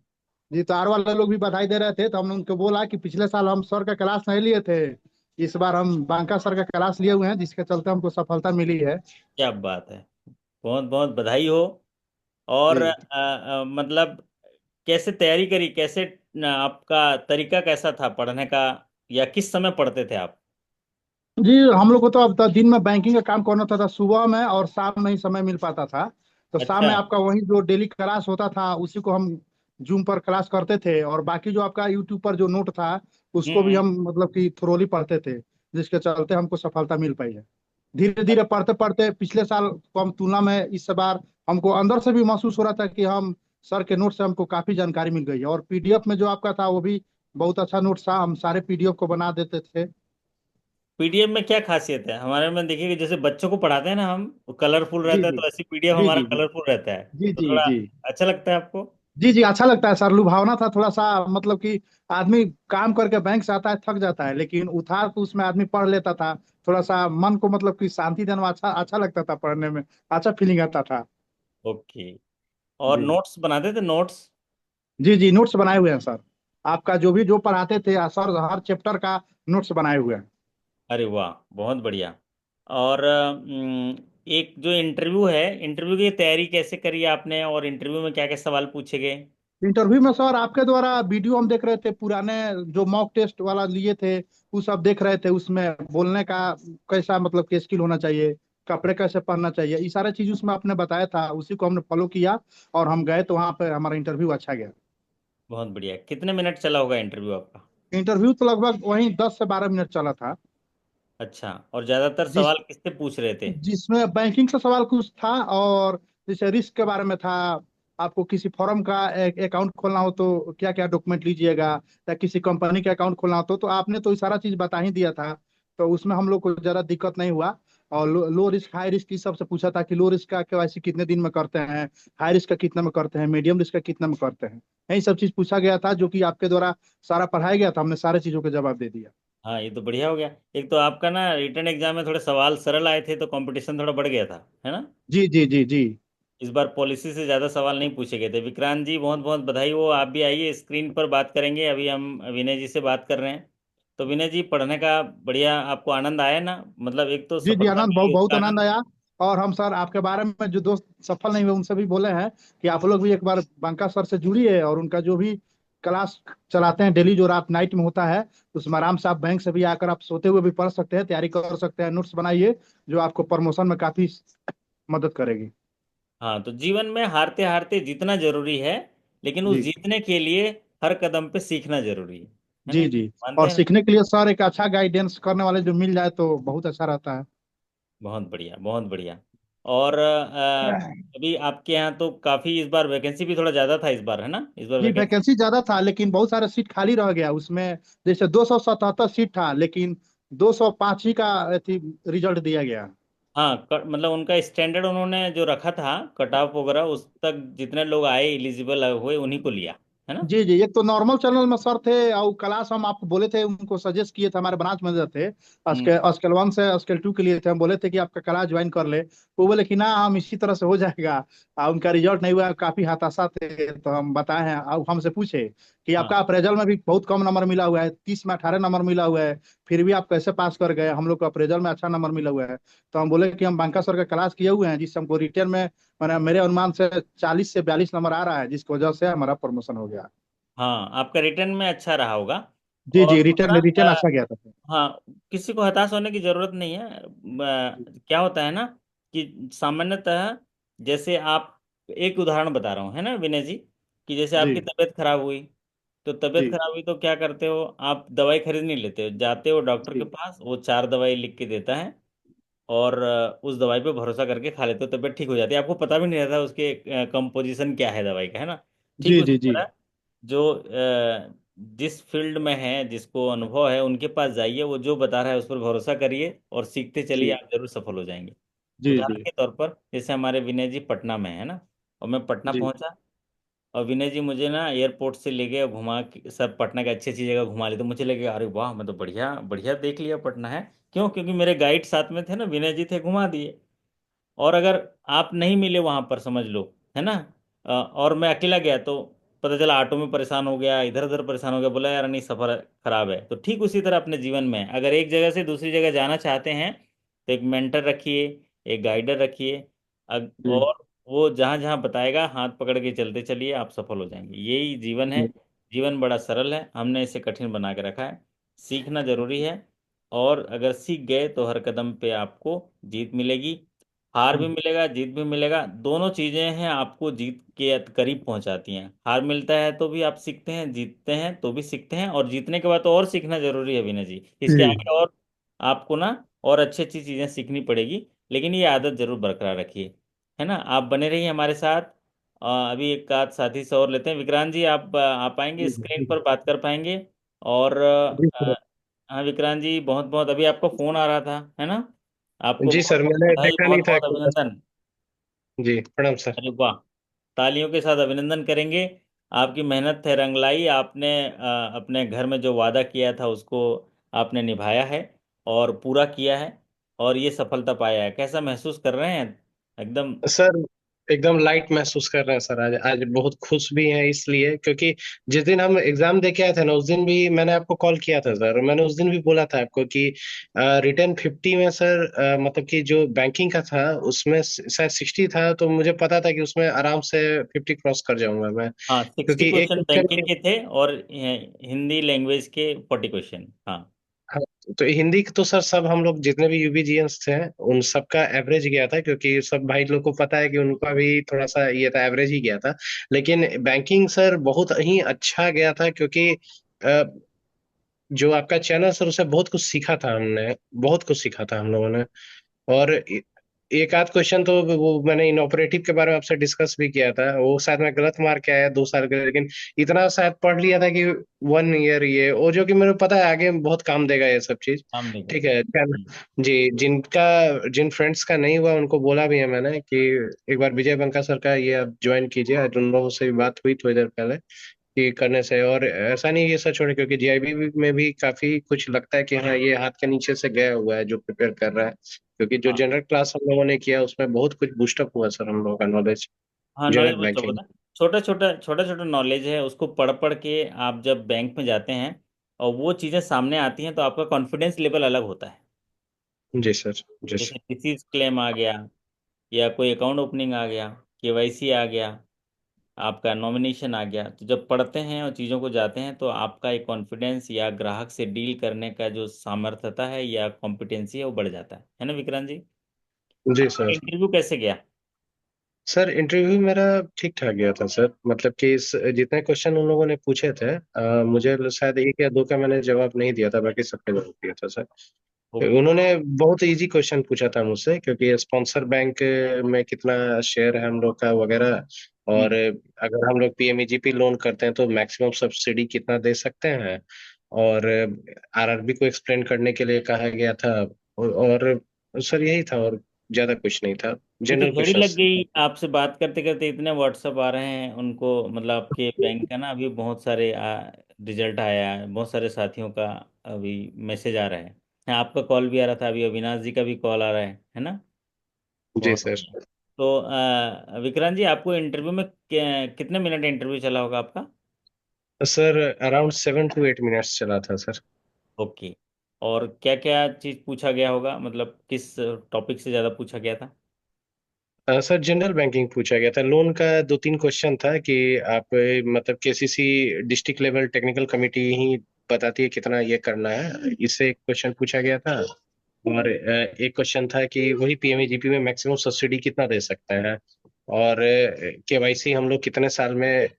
Speaker 4: जी, तो आर वाले लोग भी बधाई दे रहे थे, तो हमने उनको बोला कि पिछले साल हम सर का क्लास नहीं लिए थे, इस बार हम बांका सर का क्लास लिए हुए हैं, जिसके चलते हमको सफलता मिली है।
Speaker 1: क्या बात है, बहुत बहुत बधाई हो। और
Speaker 4: जी
Speaker 1: मतलब कैसे तैयारी करी, कैसे आपका तरीका कैसा था पढ़ने का, या किस समय पढ़ते थे आप?
Speaker 4: जी, हम लोग को तो अब तो दिन में बैंकिंग का काम करना होता था, सुबह में और शाम में ही समय मिल पाता था। तो शाम
Speaker 1: अच्छा।
Speaker 4: में आपका वही जो डेली क्लास होता था उसी को हम जूम पर क्लास करते थे, और बाकी जो आपका यूट्यूब पर जो नोट था उसको भी
Speaker 1: हम्म।
Speaker 4: हम मतलब कि थोरोली पढ़ते थे, जिसके चलते हमको सफलता मिल पाई है। धीरे धीरे पढ़ते पढ़ते पिछले साल को हम तुलना में इस बार हमको अंदर से भी महसूस हो रहा था कि हम सर के नोट से हमको काफी जानकारी मिल गई है। और पीडीएफ में जो आपका था वो भी बहुत अच्छा नोट था, हम सारे पीडीएफ को बना देते थे।
Speaker 1: पीडीएफ में क्या खासियत है हमारे में? देखिए कि जैसे बच्चों को पढ़ाते हैं ना हम, वो कलरफुल
Speaker 4: जी
Speaker 1: रहता है,
Speaker 4: जी
Speaker 1: तो ऐसी पीडीएफ
Speaker 4: जी
Speaker 1: हमारा
Speaker 4: जी जी
Speaker 1: कलरफुल रहता है,
Speaker 4: जी
Speaker 1: तो
Speaker 4: जी
Speaker 1: थोड़ा
Speaker 4: जी
Speaker 1: अच्छा लगता है आपको।
Speaker 4: जी जी अच्छा लगता है सर। लुभावना था थोड़ा सा, मतलब कि आदमी काम करके बैंक से आता है थक जाता है, लेकिन उधार तो उसमें आदमी पढ़ लेता था। थोड़ा सा मन को मतलब कि शांति देना, अच्छा अच्छा लगता था पढ़ने में, अच्छा फीलिंग आता था।
Speaker 1: ओके। और
Speaker 4: जी
Speaker 1: नोट्स बनाते थे, नोट्स?
Speaker 4: जी जी नोट्स बनाए हुए हैं सर। आपका जो भी जो पढ़ाते थे सर, हर चैप्टर का नोट्स बनाए हुए हैं।
Speaker 1: अरे वाह, बहुत बढ़िया। और एक जो इंटरव्यू है, इंटरव्यू की तैयारी कैसे करी आपने, और इंटरव्यू में क्या क्या सवाल पूछे गए?
Speaker 4: इंटरव्यू में सर आपके द्वारा वीडियो हम देख रहे थे, पुराने जो मॉक टेस्ट वाला लिए थे वो सब देख रहे थे। उसमें बोलने का कैसा मतलब कि स्किल होना चाहिए, कपड़े कैसे पहनना चाहिए, ये सारा चीज उसमें आपने बताया था, उसी को हमने फॉलो किया और हम गए तो वहाँ पे हमारा इंटरव्यू अच्छा गया।
Speaker 1: बहुत बढ़िया। कितने मिनट चला होगा इंटरव्यू आपका?
Speaker 4: इंटरव्यू तो लगभग वही 10 से 12 मिनट चला था।
Speaker 1: अच्छा, और ज़्यादातर
Speaker 4: जिस
Speaker 1: सवाल किससे पूछ रहे थे?
Speaker 4: जिसमें बैंकिंग से सवाल कुछ था, और जैसे रिस्क के बारे में था। आपको किसी फर्म का अकाउंट खोलना हो तो क्या क्या डॉक्यूमेंट लीजिएगा, या किसी कंपनी का अकाउंट खोलना हो तो आपने तो ये सारा चीज बता ही दिया था। तो उसमें हम लोग को ज्यादा दिक्कत नहीं हुआ। और लो रिस्क हाई रिस्क की सबसे पूछा था कि लो रिस्क का केवाईसी कितने दिन में करते हैं, हाई रिस्क का कितने में करते हैं, मीडियम रिस्क का कितने में करते हैं। यही सब चीज पूछा गया था, जो कि आपके द्वारा सारा पढ़ाया गया था, हमने सारे चीजों के जवाब दे दिया।
Speaker 1: हाँ, ये तो बढ़िया हो गया। एक तो आपका ना रिटर्न एग्जाम में थोड़े सवाल सरल आए थे, तो कंपटीशन थोड़ा बढ़ गया था, है ना?
Speaker 4: जी जी जी जी
Speaker 1: इस बार पॉलिसी से ज़्यादा सवाल नहीं पूछे गए थे। विक्रांत जी, बहुत बहुत बधाई हो। आप भी आइए, स्क्रीन पर बात करेंगे। अभी हम विनय जी से बात कर रहे हैं। तो विनय जी, पढ़ने का बढ़िया आपको आनंद आया ना? मतलब एक तो
Speaker 4: जी जी
Speaker 1: सफलता
Speaker 4: आनंद, बहुत
Speaker 1: मिली
Speaker 4: बहुत
Speaker 1: उसका
Speaker 4: आनंद
Speaker 1: आनंद।
Speaker 4: आया। और हम सर आपके बारे में जो दोस्त सफल नहीं हुए उनसे भी बोले हैं कि आप लोग भी एक बार बांका सर से जुड़िए, और उनका जो भी क्लास चलाते हैं डेली, जो रात नाइट में होता है, उसमें आराम से आप बैंक से भी आकर आप सोते हुए भी पढ़ सकते हैं, तैयारी कर सकते हैं, नोट्स बनाइए, जो आपको प्रमोशन में काफी मदद करेगी।
Speaker 1: हाँ, तो जीवन में हारते हारते जीतना जरूरी है, लेकिन उस
Speaker 4: जी
Speaker 1: जीतने के लिए हर कदम पे सीखना जरूरी है ना?
Speaker 4: जी जी
Speaker 1: मानते
Speaker 4: और
Speaker 1: हैं ना?
Speaker 4: सीखने के लिए सर एक अच्छा गाइडेंस करने वाले जो मिल जाए तो बहुत अच्छा रहता है।
Speaker 1: बहुत बढ़िया, बहुत बढ़िया। और अभी आपके यहाँ तो काफ़ी इस बार वैकेंसी भी थोड़ा ज़्यादा था इस बार, है ना? इस बार
Speaker 4: जी
Speaker 1: वैकेंसी।
Speaker 4: वैकेंसी ज्यादा था, लेकिन बहुत सारा सीट खाली रह गया उसमें। जैसे 277 सीट था, लेकिन 205 ही का रिजल्ट दिया गया।
Speaker 1: हाँ, मतलब उनका स्टैंडर्ड उन्होंने जो रखा था, कट ऑफ वगैरह, उस तक जितने लोग आए एलिजिबल हुए उन्हीं को लिया, है ना?
Speaker 4: जी जी एक तो नॉर्मल चैनल में सर थे, और क्लास हम आपको बोले थे, उनको सजेस्ट किए थे, हमारे ब्रांच मैनेजर थे,
Speaker 1: हम्म।
Speaker 4: स्केल 1 से स्केल 2 के लिए थे, हम बोले थे कि आपका क्लास ज्वाइन कर ले, वो बोले कि ना हम इसी तरह से हो जाएगा। उनका रिजल्ट नहीं हुआ, काफी हताशा थे, तो हम बताए हैं। अब हमसे पूछे कि
Speaker 1: हाँ
Speaker 4: आपका अप्रेजल में भी बहुत कम नंबर मिला हुआ है, 30 में 18 नंबर मिला हुआ है, फिर भी आप कैसे पास कर गए, हम लोग को अप्रेजल में अच्छा नंबर मिला हुआ है। तो हम बोले कि हम बांका सर का क्लास किए हुए हैं, जिससे हमको रिटर्न में मैंने मेरे अनुमान से 40 से 42 नंबर आ रहा है, जिसकी वजह से हमारा प्रमोशन हो गया।
Speaker 1: हाँ, आपका रिटर्न में अच्छा रहा होगा।
Speaker 4: जी
Speaker 1: और
Speaker 4: जी
Speaker 1: दूसरा,
Speaker 4: रिटर्न रिटर्न अच्छा गया था।
Speaker 1: हाँ, किसी को हताश होने की जरूरत नहीं है। क्या होता है ना कि सामान्यतः, जैसे आप, एक उदाहरण बता रहा हूँ, है ना विनय जी, कि जैसे
Speaker 4: जी
Speaker 1: आपकी तबीयत खराब हुई, तो तबीयत
Speaker 4: जी
Speaker 1: खराब हुई तो क्या करते हो आप? दवाई खरीद नहीं लेते हो, जाते हो डॉक्टर के
Speaker 4: जी
Speaker 1: पास, वो 4 दवाई लिख के देता है, और उस दवाई पे भरोसा करके खा लेते हो, तबीयत ठीक हो जाती है। आपको पता भी नहीं रहता उसके कंपोजिशन क्या है दवाई का, है ना? ठीक
Speaker 4: जी
Speaker 1: उसी
Speaker 4: जी जी
Speaker 1: तरह, जो जिस फील्ड में है, जिसको अनुभव है, उनके पास जाइए, वो जो बता रहा है उस पर भरोसा करिए और सीखते चलिए,
Speaker 4: जी
Speaker 1: आप जरूर सफल हो जाएंगे।
Speaker 4: जी
Speaker 1: उदाहरण
Speaker 4: जी
Speaker 1: के तौर पर, जैसे हमारे विनय जी पटना में है ना, और मैं पटना
Speaker 4: जी
Speaker 1: पहुंचा, और विनय जी मुझे ना एयरपोर्ट से ले गए और घुमा के सब पटना की अच्छी अच्छी जगह घुमा ली, तो मुझे लगे अरे वाह, मैं तो बढ़िया बढ़िया देख लिया पटना है। क्यों? क्योंकि मेरे गाइड साथ में थे ना, विनय जी थे, घुमा दिए। और अगर आप नहीं मिले वहां पर, समझ लो, है ना, और मैं अकेला गया, तो पता चला ऑटो में परेशान हो गया, इधर उधर परेशान हो गया, बोला यार नहीं, सफर खराब है। तो ठीक उसी तरह अपने जीवन में, अगर एक जगह से दूसरी जगह जाना चाहते हैं, तो एक मेंटर रखिए, एक गाइडर रखिए,
Speaker 4: जी
Speaker 1: और वो जहाँ जहाँ बताएगा हाथ पकड़ के चलते चलिए, आप सफल हो जाएंगे। यही जीवन है।
Speaker 4: जी
Speaker 1: जीवन बड़ा सरल है, हमने इसे कठिन बना के रखा है। सीखना जरूरी है, और अगर सीख गए तो हर कदम पे आपको जीत मिलेगी। हार भी मिलेगा, जीत भी मिलेगा, दोनों चीजें हैं, आपको जीत के करीब पहुंचाती हैं। हार मिलता है तो भी आप सीखते हैं, जीतते हैं तो भी सीखते हैं, और जीतने के बाद तो और सीखना जरूरी है विनय जी, इसके
Speaker 4: जी
Speaker 1: आगे और आपको ना और अच्छी अच्छी चीज़ें सीखनी पड़ेगी, लेकिन ये आदत जरूर बरकरार रखिए, है ना। आप बने रहिए हमारे साथ। अभी एक आध साथी से और लेते हैं। विक्रांत जी, आप आएंगे,
Speaker 5: जी
Speaker 1: स्क्रीन
Speaker 5: जी
Speaker 1: पर बात कर पाएंगे? और
Speaker 5: जी सर।
Speaker 1: हाँ विक्रांत जी, बहुत बहुत अभी आपका फ़ोन आ रहा था, है ना। आपको
Speaker 5: जी
Speaker 1: बहुत
Speaker 5: सर,
Speaker 1: बहुत
Speaker 5: मैंने
Speaker 1: बधाई,
Speaker 5: देखा नहीं
Speaker 1: बहुत
Speaker 5: था
Speaker 1: बहुत
Speaker 5: कि
Speaker 1: अभिनंदन।
Speaker 5: जी प्रणाम सर।
Speaker 1: अरे वाह, तालियों के साथ अभिनंदन करेंगे। आपकी मेहनत है रंग लाई। आपने अपने घर में जो वादा किया था उसको आपने निभाया है और पूरा किया है, और ये सफलता पाया है। कैसा महसूस कर रहे हैं? एकदम।
Speaker 5: सर एकदम लाइट महसूस कर रहे हैं सर। आज आज बहुत खुश भी हैं इसलिए क्योंकि जिस दिन हम एग्जाम दे के आए थे ना, उस दिन भी मैंने आपको कॉल किया था सर। मैंने उस दिन भी बोला था आपको कि रिटर्न 50 में सर, मतलब कि जो बैंकिंग का था उसमें शायद 60 था, तो मुझे पता था कि उसमें आराम से 50 क्रॉस कर जाऊंगा मैं।
Speaker 1: हाँ, 60
Speaker 5: क्योंकि एक
Speaker 1: क्वेश्चन बैंकिंग
Speaker 5: क्वेश्चन,
Speaker 1: के थे, और हिंदी लैंग्वेज के 40 क्वेश्चन। हाँ।
Speaker 5: हाँ, तो हिंदी तो सर सब हम लोग जितने भी यूबीजीएंस थे उन सबका एवरेज गया था, क्योंकि सब भाई लोग को पता है कि उनका भी थोड़ा सा ये था, एवरेज ही गया था। लेकिन बैंकिंग सर बहुत ही अच्छा गया था, क्योंकि अ, जो आपका चैनल सर, उससे बहुत कुछ सीखा था हमने, बहुत कुछ सीखा था हम लोगों ने। और एक आध क्वेश्चन तो वो मैंने इनऑपरेटिव के बारे में आपसे डिस्कस भी किया था, वो शायद मैं गलत मार के आया 2 साल के लिए, लेकिन इतना शायद पढ़ लिया था कि 1 ईयर ये, और जो कि मेरे को पता है आगे बहुत काम देगा ये सब चीज।
Speaker 1: काम देगा।
Speaker 5: ठीक है जी। जिन फ्रेंड्स का नहीं हुआ उनको बोला भी है मैंने कि एक बार विजय बंका सर का ये आप ज्वाइन कीजिए। आज उन लोगों से भी बात हुई थोड़ी देर पहले कि करने से, और ऐसा नहीं ये सच हो रहा, क्योंकि जीआईबी में भी काफी कुछ लगता है कि हाँ ये हाथ के नीचे से गया हुआ है जो प्रिपेयर कर रहा है, क्योंकि जो
Speaker 1: हाँ
Speaker 5: जनरल क्लास हम लोगों ने किया उसमें बहुत कुछ बूस्टअप हुआ सर हम लोगों का नॉलेज।
Speaker 1: हाँ, नॉलेज
Speaker 5: जनरल
Speaker 1: बूस्टअप
Speaker 5: बैंकिंग।
Speaker 1: होता है। छोटा छोटा नॉलेज है, उसको पढ़ पढ़ के आप जब बैंक में जाते हैं और वो चीज़ें सामने आती हैं, तो आपका कॉन्फिडेंस लेवल अलग होता है।
Speaker 5: जी सर। जी
Speaker 1: जैसे
Speaker 5: सर।
Speaker 1: डिसीज क्लेम आ गया, या कोई अकाउंट ओपनिंग आ गया, केवाईसी आ गया, आपका नॉमिनेशन आ गया, तो जब पढ़ते हैं और चीज़ों को जाते हैं, तो आपका एक कॉन्फिडेंस या ग्राहक से डील करने का जो सामर्थ्यता है या कॉम्पिटेंसी है, वो बढ़ जाता है ना विक्रांत जी।
Speaker 5: जी
Speaker 1: आपका
Speaker 5: सर।
Speaker 1: इंटरव्यू कैसे गया?
Speaker 5: सर इंटरव्यू मेरा ठीक ठाक गया था सर। मतलब कि जितने क्वेश्चन उन लोगों ने पूछे थे, मुझे शायद एक या दो का मैंने जवाब नहीं दिया था, बाकी सबका जवाब दिया था सर।
Speaker 1: ओके।
Speaker 5: उन्होंने बहुत इजी क्वेश्चन पूछा था मुझसे, क्योंकि स्पॉन्सर बैंक में कितना शेयर है हम लोग का वगैरह, और
Speaker 1: हम्म।
Speaker 5: अगर हम लोग पीएमईजीपी लोन करते हैं तो मैक्सिमम सब्सिडी कितना दे सकते हैं, और आरआरबी को एक्सप्लेन करने के लिए कहा गया था। और सर यही था, और ज्यादा कुछ नहीं था,
Speaker 1: ये तो
Speaker 5: जनरल
Speaker 1: घड़ी लग
Speaker 5: क्वेश्चंस।
Speaker 1: गई आपसे बात करते करते। इतने व्हाट्सअप आ रहे हैं उनको, मतलब आपके बैंक का ना अभी बहुत सारे रिजल्ट आया है, बहुत सारे साथियों का अभी मैसेज आ रहा है। आपका कॉल भी आ रहा था, अभी अविनाश जी का भी कॉल आ रहा है ना।
Speaker 5: जी
Speaker 1: बहुत
Speaker 5: सर।
Speaker 1: बढ़िया। तो विक्रांत जी, आपको इंटरव्यू में कितने मिनट इंटरव्यू चला होगा आपका?
Speaker 5: सर अराउंड 7 to 8 मिनट्स चला था सर।
Speaker 1: ओके। और क्या क्या चीज़ पूछा गया होगा, मतलब किस टॉपिक से ज़्यादा पूछा गया था?
Speaker 5: सर जनरल बैंकिंग पूछा गया था। लोन का 2-3 क्वेश्चन था कि आप मतलब KCC district level technical committee ही बताती है कितना ये करना है, इससे एक क्वेश्चन पूछा गया था। और एक क्वेश्चन था कि वही पीएमईजीपी में मैक्सिमम सब्सिडी कितना दे सकते हैं, और केवाईसी हम लोग कितने साल में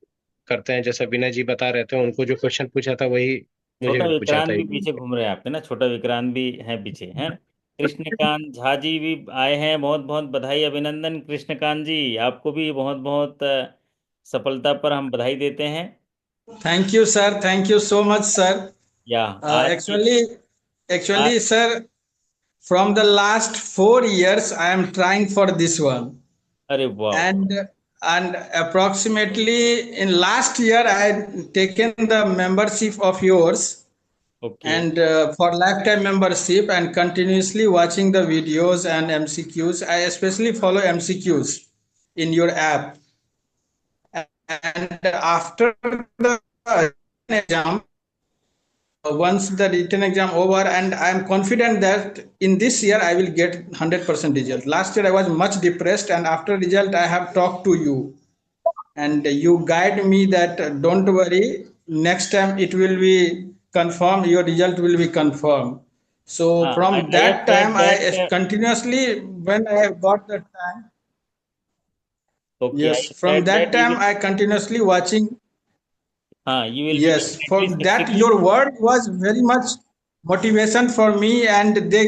Speaker 5: करते हैं, जैसे विनय जी बता रहे थे, उनको जो क्वेश्चन पूछा था वही मुझे
Speaker 1: छोटा
Speaker 5: भी पूछा
Speaker 1: विक्रांत
Speaker 5: था।
Speaker 1: भी पीछे घूम रहे हैं आपके ना, छोटा विक्रांत भी है पीछे, हैं। कृष्णकांत झा जी भी आए हैं, बहुत बहुत बधाई अभिनंदन कृष्णकांत जी, आपको भी बहुत बहुत सफलता पर हम बधाई देते हैं।
Speaker 6: Thank you, sir. Thank you so much, sir.
Speaker 1: या
Speaker 6: Uh,
Speaker 1: आज की
Speaker 6: actually,
Speaker 1: आज
Speaker 6: actually, sir, from the last 4 years, I am trying for this one,
Speaker 1: अरे वाह।
Speaker 6: and and approximately in last year, I had taken the membership of yours,
Speaker 1: okay.
Speaker 6: and for lifetime membership, and continuously watching the videos and MCQs. I especially follow MCQs in your app, and after the exam, once the written exam over, and I am confident that in this year I will get 100% result. Last year I was much depressed, and after result I have talked to you, and you guide me that don't worry, next time it will be confirmed, your result will be confirmed. So
Speaker 1: हाँ,
Speaker 6: from
Speaker 1: I have
Speaker 6: that
Speaker 1: said
Speaker 6: time I
Speaker 1: that.
Speaker 6: continuously, when I have got the time,
Speaker 1: okay,
Speaker 6: yes,
Speaker 1: I
Speaker 6: from
Speaker 1: said
Speaker 6: that
Speaker 1: that you
Speaker 6: time
Speaker 1: will.
Speaker 6: I continuously watching.
Speaker 1: हाँ, you will be
Speaker 6: Yes, for
Speaker 1: definitely
Speaker 6: that
Speaker 1: succeeding.
Speaker 6: your word was very much. motivation for me, and they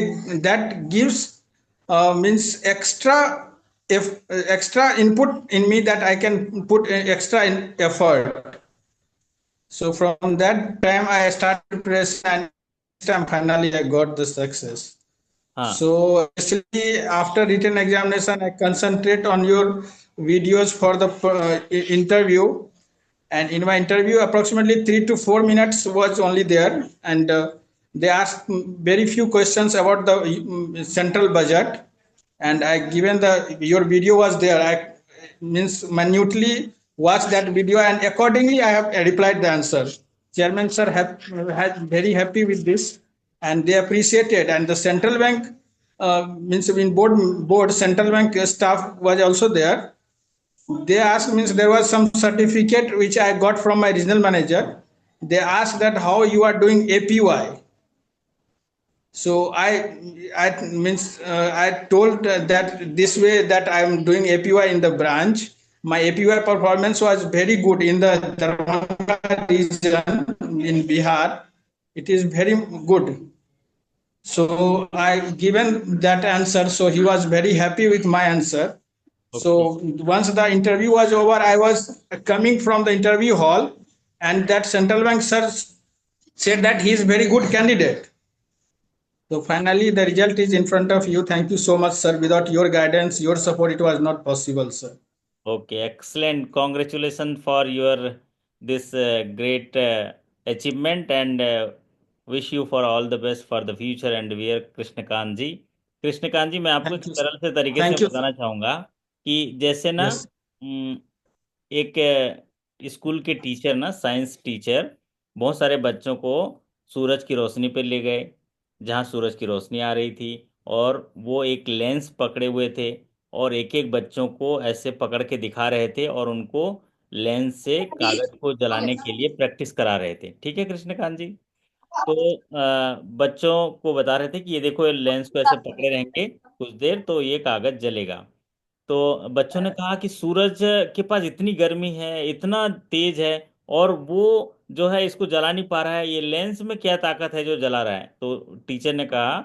Speaker 6: that gives means extra input in me, that I can put extra in effort. So from that time I started press, and this time finally I got the success.
Speaker 1: हाँ
Speaker 6: So especially after written examination, I concentrate on your videos for the interview. And in my interview, approximately 3 to 4 minutes was only there, and they asked very few questions about the central budget, and I given the your video was there. I means minutely watched that video, and accordingly I have replied the answer. Chairman sir had very happy with this, and they appreciated. And the central bank means in board central bank staff was also there. They asked, means there was some certificate which I got from my regional manager. They asked that how you are doing APY. So I means I told that this way that I am doing APY in the branch. My APY performance was very good in the Darbhanga region in Bihar. It is very good. So I given that answer. So he was very happy with my answer.
Speaker 1: Okay
Speaker 6: So once the interview was over, I was coming from the interview hall, and that central bank sir said that he is very good candidate. So finally, the result is in front of you. Thank you so much, sir. Without your guidance, your support, it was not possible, sir.
Speaker 1: Okay, excellent. Congratulations for your this great achievement, and wish you for all the best for the future. And we are Krishnakant ji. Krishnakant ji, मैं आपको एक
Speaker 6: Thank you, sir.
Speaker 1: सरल से तरीके से
Speaker 6: Thank you.
Speaker 1: बताना चाहूँगा कि जैसे ना
Speaker 6: Yes.
Speaker 1: एक स्कूल के टीचर ना, साइंस टीचर, बहुत सारे बच्चों को सूरज की रोशनी पे ले गए जहाँ सूरज की रोशनी आ रही थी, और वो एक लेंस पकड़े हुए थे, और एक एक बच्चों को ऐसे पकड़ के दिखा रहे थे, और उनको लेंस से कागज को जलाने के लिए प्रैक्टिस करा रहे थे। ठीक है कृष्णकांत जी? तो बच्चों को बता रहे थे कि ये देखो, ये लेंस को ऐसे पकड़े रहेंगे कुछ देर तो ये कागज जलेगा। तो बच्चों ने कहा कि सूरज के पास इतनी गर्मी है, इतना तेज है, और वो जो है इसको जला नहीं पा रहा है, ये लेंस में क्या ताकत है जो जला रहा है? तो टीचर ने कहा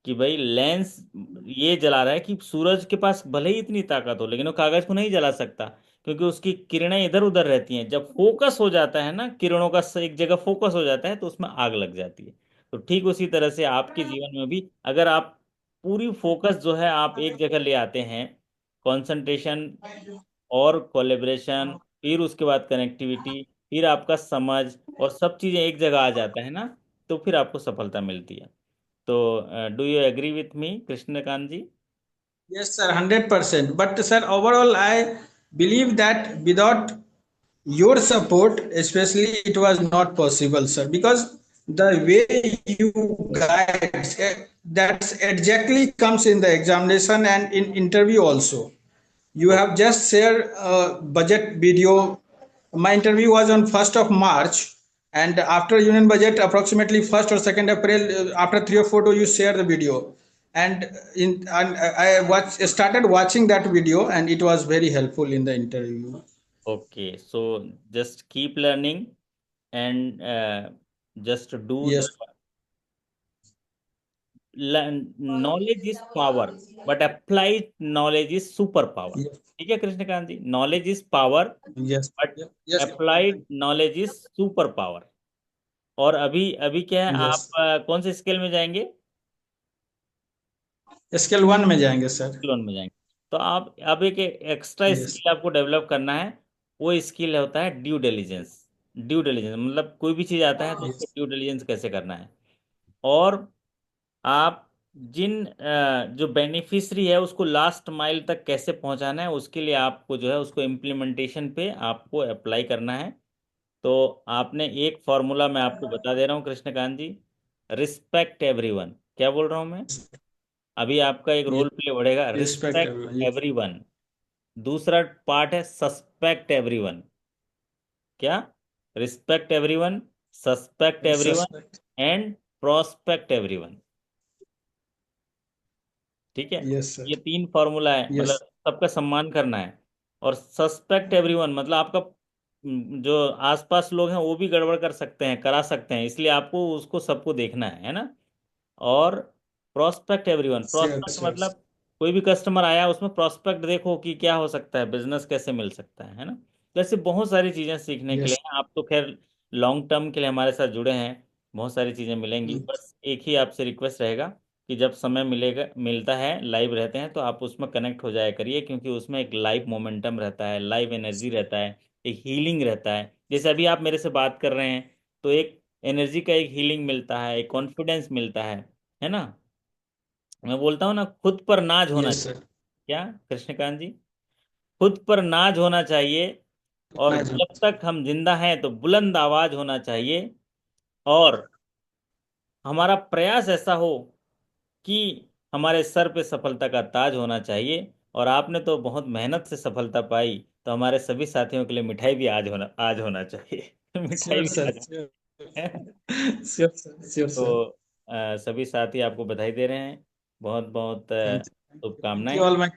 Speaker 1: कि भाई लेंस ये जला रहा है कि सूरज के पास भले ही इतनी ताकत हो, लेकिन वो कागज को नहीं जला सकता, क्योंकि उसकी किरणें इधर उधर रहती हैं। जब फोकस हो जाता है ना, किरणों का एक जगह फोकस हो जाता है तो उसमें आग लग जाती है। तो ठीक उसी तरह से आपके जीवन में भी, अगर आप पूरी फोकस जो है आप एक जगह ले आते हैं, कंसंट्रेशन और कोलेब्रेशन, फिर उसके बाद कनेक्टिविटी, फिर आपका समझ, और सब चीज़ें एक जगह आ जाता है ना, तो फिर आपको सफलता मिलती है। तो do you agree with me Krishnakant ji?
Speaker 6: Yes, sir. 100%. But sir, overall, I believe that without your support, especially, it was not possible, sir, because the way you guide, that exactly comes in the examination and in interview also. You have just shared a budget video. My interview was on 1st of March, and after union budget, approximately 1st or 2nd April, after 3 or 4 days, you share the video. And started watching that video, and it was very helpful in the interview.
Speaker 1: Okay, so just keep learning, and just do the
Speaker 6: Yes,
Speaker 1: knowledge is power, but applied knowledge is super power।
Speaker 6: yes,
Speaker 1: ठीक है Krishnakant ji? Knowledge is power,
Speaker 6: yes,
Speaker 1: but
Speaker 6: yes,
Speaker 1: applied knowledge is super power. और अभी अभी क्या है, आप
Speaker 6: yes.
Speaker 1: कौन से स्केल में जाएंगे?
Speaker 6: स्केल 1 में जाएंगे, सर।
Speaker 1: लोन में जाएंगे। तो आप अब एक एक्स्ट्रा
Speaker 6: यस,
Speaker 1: स्किल आपको डेवलप करना है। वो स्किल होता है ड्यू डिलिजेंस। ड्यू डिलिजेंस मतलब कोई भी चीज़ आता है तो उसको
Speaker 6: यस,
Speaker 1: ड्यू डिलिजेंस कैसे करना है, और आप जिन जो बेनिफिशरी है उसको लास्ट माइल तक कैसे पहुंचाना है, उसके लिए आपको जो है उसको इम्प्लीमेंटेशन पे आपको अप्लाई करना है। तो आपने एक फॉर्मूला मैं आपको बता दे रहा हूँ कृष्णकांत जी। Respect everyone. क्या बोल रहा हूँ मैं? अभी आपका एक रोल प्ले बढ़ेगा,
Speaker 6: रिस्पेक्ट
Speaker 1: रिस्पेक्ट
Speaker 6: एवरीवन।
Speaker 1: एवरीवन। दूसरा पार्ट है सस्पेक्ट एवरीवन। क्या? Respect everyone, suspect everyone,
Speaker 6: suspect.
Speaker 1: And prospect everyone. ठीक है?
Speaker 6: यस
Speaker 1: ये
Speaker 6: सर।
Speaker 1: तीन फॉर्मूला है,
Speaker 6: यस।
Speaker 1: मतलब सबका सम्मान करना है। और सस्पेक्ट एवरीवन मतलब आपका जो आसपास लोग हैं वो भी गड़बड़ कर सकते हैं, करा सकते हैं, इसलिए आपको उसको सबको देखना है ना। और prospect everyone,
Speaker 6: Sure,
Speaker 1: prospect
Speaker 6: sure.
Speaker 1: मतलब कोई भी कस्टमर आया उसमें प्रोस्पेक्ट देखो कि क्या हो सकता है, बिजनेस कैसे मिल सकता है ना। जैसे बहुत सारी चीज़ें सीखने के लिए
Speaker 6: Yes.
Speaker 1: हैं। आप तो खैर लॉन्ग टर्म के लिए हमारे साथ जुड़े हैं, बहुत सारी चीज़ें मिलेंगी।
Speaker 6: Mm.
Speaker 1: बस एक ही आपसे रिक्वेस्ट रहेगा कि जब समय मिलेगा, मिलता है, लाइव रहते हैं, तो आप उसमें कनेक्ट हो जाया करिए, क्योंकि उसमें एक लाइव मोमेंटम रहता है, लाइव एनर्जी रहता है, एक हीलिंग रहता है। जैसे अभी आप मेरे से बात कर रहे हैं तो एक एनर्जी का एक हीलिंग मिलता है, एक कॉन्फिडेंस मिलता है ना। मैं बोलता हूँ ना, खुद पर नाज होना
Speaker 6: Yes,
Speaker 1: चाहिए।
Speaker 6: sir.
Speaker 1: क्या कृष्णकांत जी? खुद पर नाज होना चाहिए, और
Speaker 6: Imagine.
Speaker 1: जब तक हम जिंदा हैं तो बुलंद आवाज होना चाहिए, और हमारा प्रयास ऐसा हो कि हमारे सर पे सफलता का ताज होना चाहिए। और आपने तो बहुत मेहनत से सफलता पाई, तो हमारे सभी साथियों के लिए मिठाई भी आज होना चाहिए। मिठाई
Speaker 6: Sure,
Speaker 1: भी
Speaker 6: sir.
Speaker 1: आज
Speaker 6: Sure.
Speaker 1: है।
Speaker 6: Sure, sir. Sure, sir.
Speaker 1: तो सभी साथी आपको बधाई दे रहे हैं, बहुत बहुत
Speaker 6: Thank you. Thank you
Speaker 1: शुभकामनाएं।
Speaker 6: all my